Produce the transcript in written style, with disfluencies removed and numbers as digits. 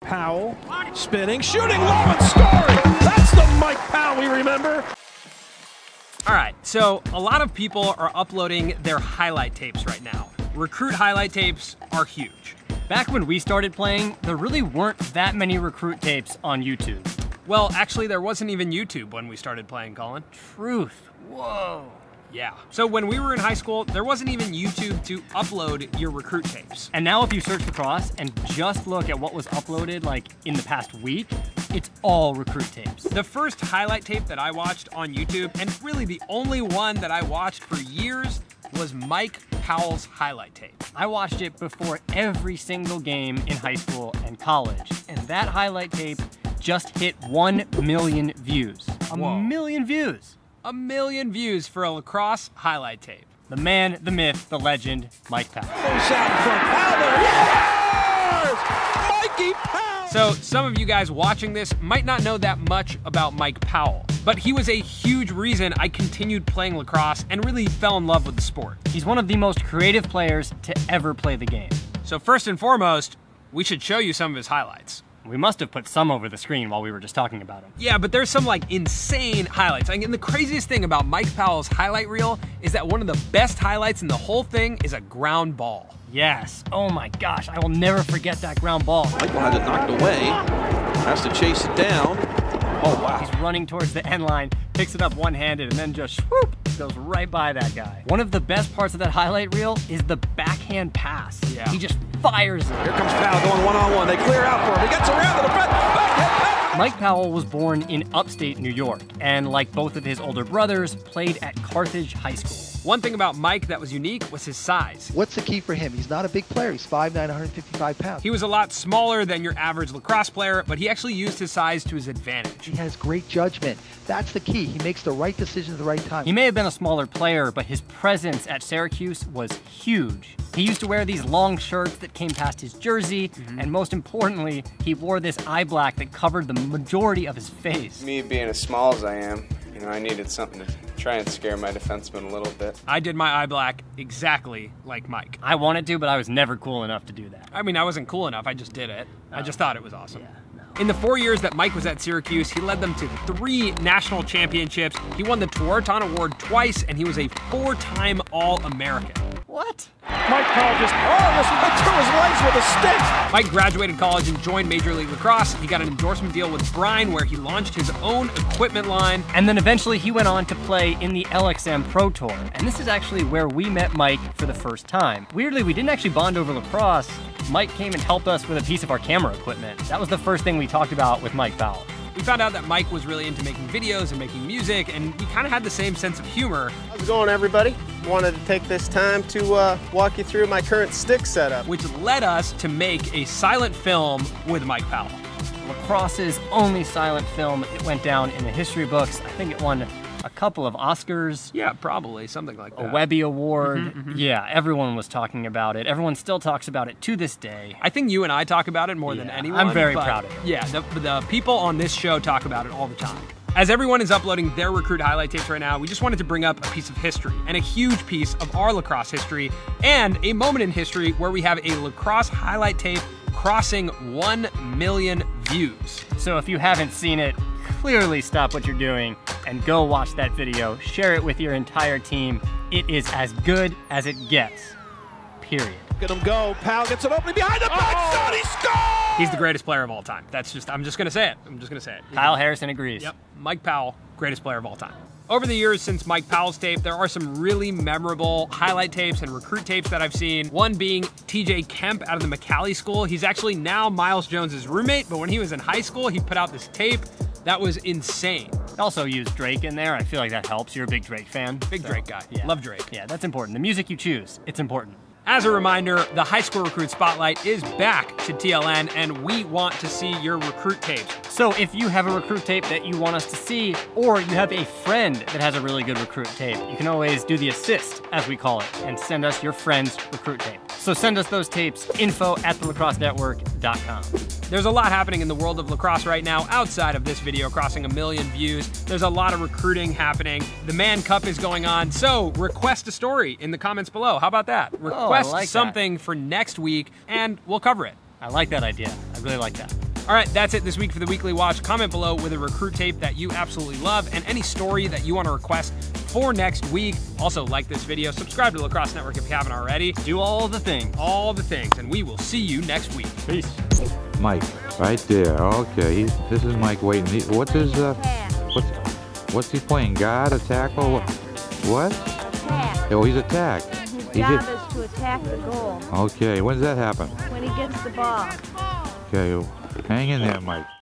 Powell, spinning, shooting low and scoring. That's the Mike Powell we remember. All right, so a lot of people are uploading their highlight tapes right now. Recruit highlight tapes are huge. Back when we started playing, there really weren't that many recruit tapes on YouTube. Well, actually, there wasn't even YouTube when we started playing, Colin. Truth. Whoa. Yeah. So when we were in high school, there wasn't even YouTube to upload your recruit tapes. And now if you search Lacrosse and just look at what was uploaded like in the past week, it's all recruit tapes. The first highlight tape that I watched on YouTube, and really the only one that I watched for years, was Mike Powell's highlight tape. I watched it before every single game in high school and college, and that highlight tape just hit 1 million views. Whoa. A million views. 1 million views for a lacrosse highlight tape. The man, the myth, the legend, Mike Powell. Goes out front, Powell there, Mikey Powell! So some of you guys watching this might not know that much about Mike Powell, but he was a huge reason I continued playing lacrosse and really fell in love with the sport. He's one of the most creative players to ever play the game. So first and foremost, we should show you some of his highlights. We must have put some over the screen while we were just talking about him. Yeah, but there's some like insane highlights. And the craziest thing about Mike Powell's highlight reel is that one of the best highlights in the whole thing is a ground ball. Yes. Oh my gosh, I will never forget that ground ball. Michael had it knocked away, has to chase it down. Oh wow. He's running towards the end line, picks it up one-handed, and then just swoop, goes right by that guy. One of the best parts of that highlight reel is the backhand pass. Yeah. He just fires it. Here comes Powell going one-on-one. They clear out for him. He gets around the defense. Backhand pass. Mike Powell was born in upstate New York, and like both of his older brothers, played at Carthage High School. One thing about Mike that was unique was his size. What's the key for him? He's not a big player. He's 5'9", 155 pounds. He was a lot smaller than your average lacrosse player, but he actually used his size to his advantage. He has great judgment. That's the key. He makes the right decision at the right time. He may have been a smaller player, but his presence at Syracuse was huge. He used to wear these long shirts that came past his jersey, and most importantly, he wore this eye black that covered the majority of his face. Me being as small as I am, you know, I needed something to try and scare my defenseman a little bit. I did my eye black exactly like Mike. I wanted to, but I was never cool enough to do that. I mean, I wasn't cool enough, I just did it. I just thought it was awesome. Yeah, no. In the 4 years that Mike was at Syracuse, he led them to 3 national championships. He won the Tewaaraton Award twice, and he was a 4-time All-American. What? Mike Powell just went through his legs with a stick. Mike graduated college and joined Major League Lacrosse. He got an endorsement deal with Brine where he launched his own equipment line. And then eventually he went on to play in the LXM Pro Tour. And this is actually where we met Mike for the first time. Weirdly, we didn't actually bond over lacrosse. Mike came and helped us with a piece of our camera equipment. That was the first thing we talked about with Mike Powell. We found out that Mike was really into making videos and making music, and we kind of had the same sense of humor. How's it going, everybody? Wanted to take this time to walk you through my current stick setup. Which led us to make a silent film with Mike Powell. Lacrosse's only silent film. It went down in the history books. I think it won a couple of Oscars. Yeah, probably, something like that. A Webby Award. Yeah, everyone was talking about it. Everyone still talks about it to this day. I think you and I talk about it more than anyone. I'm very proud of it. Yeah, the people on this show talk about it all the time. As everyone is uploading their recruit highlight tapes right now, we just wanted to bring up a piece of history, and a huge piece of our lacrosse history, and a moment in history where we have a lacrosse highlight tape crossing 1 million views. So if you haven't seen it, clearly stop what you're doing and go watch that video. Share it with your entire team. It is as good as it gets. Period. Look at him go. Powell gets it open behind the backstone. He scores! He's the greatest player of all time. I'm just gonna say it. Kyle Harrison agrees. Yep, Mike Powell, greatest player of all time. Over the years since Mike Powell's tape, there are some really memorable highlight tapes and recruit tapes that I've seen. One being TJ Kemp out of the McCallie School. He's actually now Miles Jones's roommate, but when he was in high school, he put out this tape that was insane. Also used Drake in there. I feel like that helps. You're a big Drake fan. Big Drake guy. Yeah. Love Drake. Yeah, that's important. The music you choose, it's important. As a reminder, the High School Recruit Spotlight is back to TLN, and we want to see your recruit tapes. So if you have a recruit tape that you want us to see, or you have a friend that has a really good recruit tape, you can always do the assist, as we call it, and send us your friend's recruit tape. So send us those tapes, info@thelacrossenetwork.com. There's a lot happening in the world of lacrosse right now outside of this video crossing 1 million views. There's a lot of recruiting happening. The Man Cup is going on, so request a story in the comments below. How about that? Request like something for next week, and we'll cover it. I like that idea. I really like that. All right, that's it this week for the Weekly Watch. Comment below with a recruit tape that you absolutely love and any story that you want to request for next week. Also, like this video, subscribe to Lacrosse Network if you haven't already. Do all the things. All the things, and we will see you next week. Peace. Mike, right there. Okay, this is Mike waiting. What's his, what's he playing? Guard, a tackle? What? Attack. Oh, he's attacked. His job is to attack the goal Okay, when does that happen? when he gets the ball. Okay, hang in there, Mike.